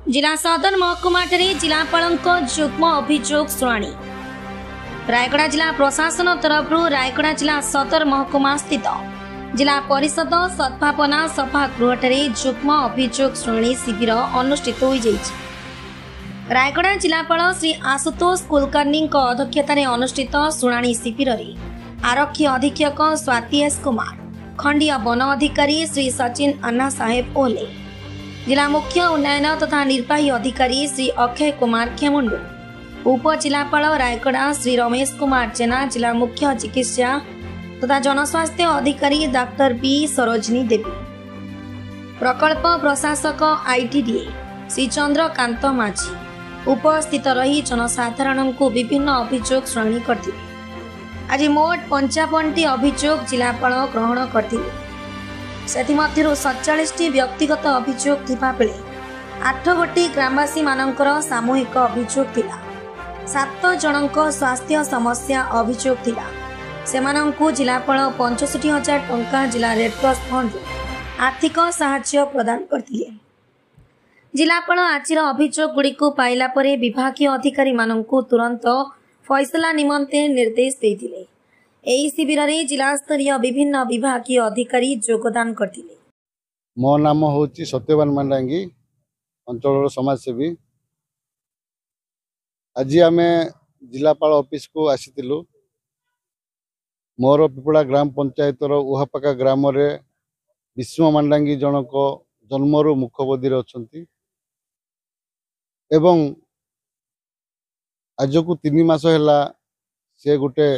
जिला सदर महकुमा जिलापाल युग्म अभियोग शुणाणी रायगड़ा जिला प्रशासन तरफ रायगड़ा जिला सदर महकुमा स्थित जिला परिषद सद्भावना सभागृह युग्म अभियोग शुणाणी शिविर अनुष्ठित हो रायगड़ा जिलापाल श्री आशुतोष कुलकर्णी अध्यक्षतार अनुष्ठित शुणाणी शिविर आरक्षी अधीक्षक स्वाति एस कुमार, खंडीय वन अधिकारी श्री सचिन अन्ना साहेब ओले, जिला मुख्य उन्नयन तथा निर्वाही अधिकारी श्री अक्षय कुमार खेमुंडू, उप जिलापाल रायगड़ा श्री रमेश कुमार जेना, जिला मुख्य चिकित्सा तथा जनस्वास्थ्य अधिकारी डाक्टर बी सरोजिनी देवी, प्रकल्प प्रशासक आईटीडीए श्री चंद्रकांत माझी उपस्थित रही जनसाधारण को विभिन्न अभियोग शुणाणी करते। आज मोट 55टी अभियोग जिलापाल ग्रहण करते। से मध्यरु 47टी व्यक्तिगत अभियोग थिबा बेले 8 गोटी ग्रामवासी मानकर सामूहिक अभियोग थिला। 7 जनक स्वास्थ्य समस्या अभियोग थिला। सेमानंकु जिलापाल 65,000 टंका जिला रेडक्रॉस फंड आर्थिक सहायता प्रदान करथिले। जिलापाल आज अभियोग गुड़िक पाइला परे विभागीय अधिकारी मानंकु तुरंत फैसला निमंते निर्देश देथिले। एही शिविर रे जिला स्तरीय विभिन्न विभागीय अधिकारी योगदान करथिले। मो नाम होची सत्यवान मांडांगी, अंचल समाजसेवी। आज आम जिलापाल ऑफिस को आसीथिलु। मोर पिपड़ा ग्राम पंचायत उहापाका ग्राम रे विष्णु मांडांगी जनक जन्मरु मुखबधीर अछंती एवं आज को 3 मास है से गोटे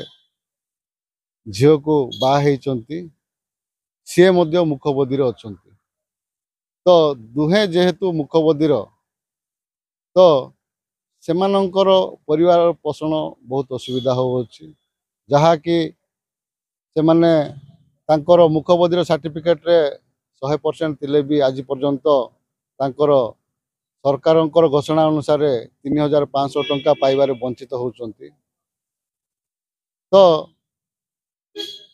झील को बाहती सी मुखबधीर अच्छा तो दुहे जेहेतु मुखबधीर तो से परिवार पोषण बहुत असुविधा होची जहाँकि से माने तांकर मुखबधीर सर्टिफिकेट रे 100% थिले भी आज पर्यंत तांकर सरकार घोषणा अनुसार 3,500 टंका पाइबारे वंचित होउचंती। तो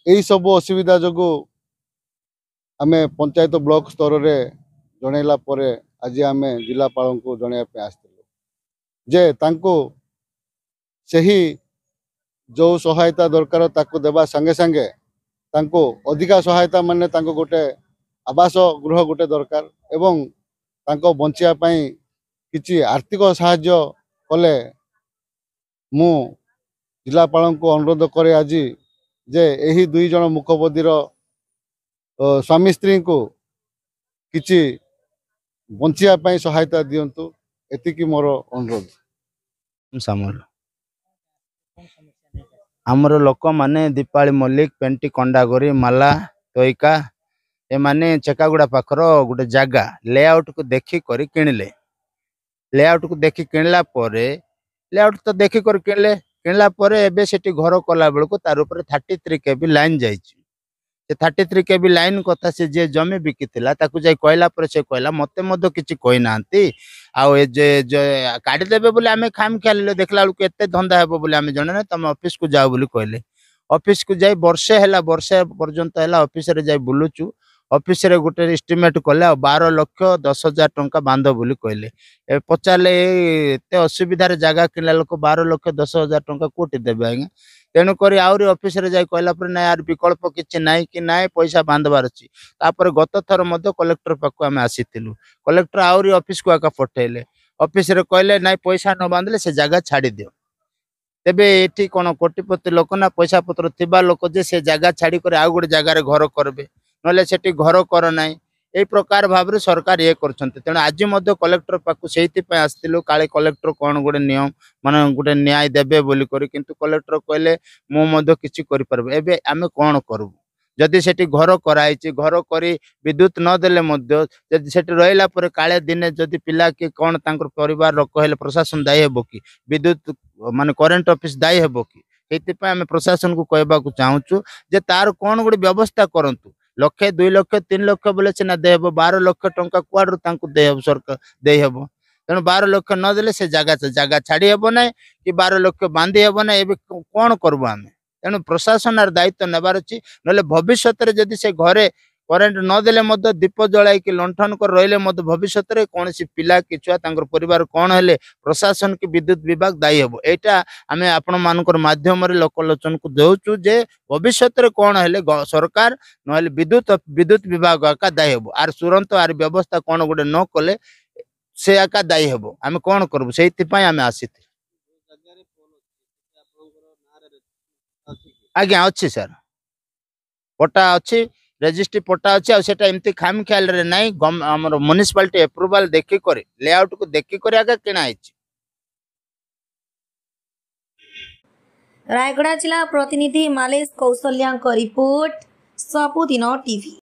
यही सब असुविधा जो आमे पंचायत ब्लॉक स्तर रे जनैला परे आज आमे जिलापाल को जनैया आसथिलु जे तांको सही जो सहायता दरकार ताको देबा संगे संगे तांको अधिका सहायता माने तांको गोटे आवास गृह गोटे दरकार एवं तांको बंचिया पई किछि आर्थिक सहाय्य कले मु जिलापाल को अनुरोध करे आज जे एही 2 जन मुखबधीर स्वामी स्त्री को किछि बंचिया पई सहायता दियंतु एतिकी मोर अनुरोध। सामर आमर लोक माने दीपाली मल्लिक पेंटी कंडागरी माला तोइका ए माने चेकागुड़ा पाखर गोटे जगह लेआउट को देखी करी किणले। लेआउट को देखी किणला परे लेआउट तो देखी कर किणला परे एबे सेठी घर कला बेल को तार ऊपर 33 केबी लाइन जाइछि। से 33 केबी लाइन कथा से जे जमी बिकिथिला ताकू जाई कहला परे से कहला मते मधो किछि कहि नांती आ ए जे काढी देबे बोले आमे खाम खेलले देखला बेल को एते धंदा हेबो बोले आमे जणे नै तम ऑफिस को जाओ बोली कहले। ऑफिस को जाई वर्षे पर्यंत हैला ऑफिस रे जाई बुलुचु। ऑफिस रे गोटे एस्टिमेट कले 12,10,000 टंका बांध बोली कहले। पचारे एते असुविधार जगह किनला लोक 12,10,000 टंका कोटी देबे आज्ञा। तेणु करी आउरी ऑफिस रे जाई कहला पर ना यार विकल्प किछि नाइ कि नाइ पैसा बांधबार अछि। तापर गत थर मध्य कलेक्टर पाखु आमे आसीथिलु। कलेक्टर आउरी ऑफिस को आका पठेले। ऑफिस रे कहले नाइ पैसा न बांधले से जगह छाड़ी दियो। तेबे एठी कोन कोटिपति लोक ना पैसा पत्र थिबा लोक जे से जगह छाड़ी करे आउ गोटे जगह रे घर करबे नले सेठी घर कर नाइ ए प्रकार भाव रे सरकार ये करछन्ते। तेणु आज मध्य कलेक्टर पाखु सेहिति पय आस्तिलु काले कलेक्टर कोन गोटे नियम माने गोटे न्याय देबे बोली करी किंतु कलेक्टर कहले मो मध्य किछि करि परबे। एबे आमे कोन करबु जदि सेठी घर कराइछि घर करी विद्युत न देले मध्य जदि सेठी रहिला परे काले दिने जदि पिला के कोन तांकर परिवार लोक कहले प्रशासन दायी हेबो कि विद्युत माने करेंट ऑफिस दायी हेबो कि सेति पय आमे प्रशासन को कहबा को चाहूछु जे तार कोन गोटे व्यवस्था करंतु। 1,00,000 2,00,000 3,00,000 बोले सिना देहब 12 लाख टंका कुआडू तांको देहब सरकार देहब। तेणु 12 लाख न देले से जगह छाड़ी हेब ना कि 12 लाख बांधी हेब ना। एबे कोन करबो आमे। तेणु प्रशासन दायित्व नेबार अछि नले भविष्य रे जदि से घरे करेन्ट नदेले मध्य दीप जलाई कि लंठन कर रहिले मध्य भविष्य रे कौन सी पिला कि छुआ तांकर परिवार कौन हेले प्रशासन की विद्युत विभाग दायी हेबो एटा आमे आपण मानकर माध्यम रे लोकलोचन को देउचु जे भविष्य रे कौन हेले सरकार नहले विद्युत विभाग का दायी हेबो आर तुरंत आर व्यवस्था कौन गुडे न कले से आका दायी हेबो आमे कौन करबो सेति पय आमे आसीथि आज्ञा अच्छी सर पट्टा अच्छी रजिस्ट्री पट्टा अच्छी आ सेटा एमती खाम ख्याल रे नाही हमर म्युनिसिपालिटी अप्रूवल देखि करे लेआउट को देखि करे आगे किना आइछि। रायगड़ा जिला प्रतिनिधि मालेश कौशल्या रिपोर्ट सबुदिन टीवी।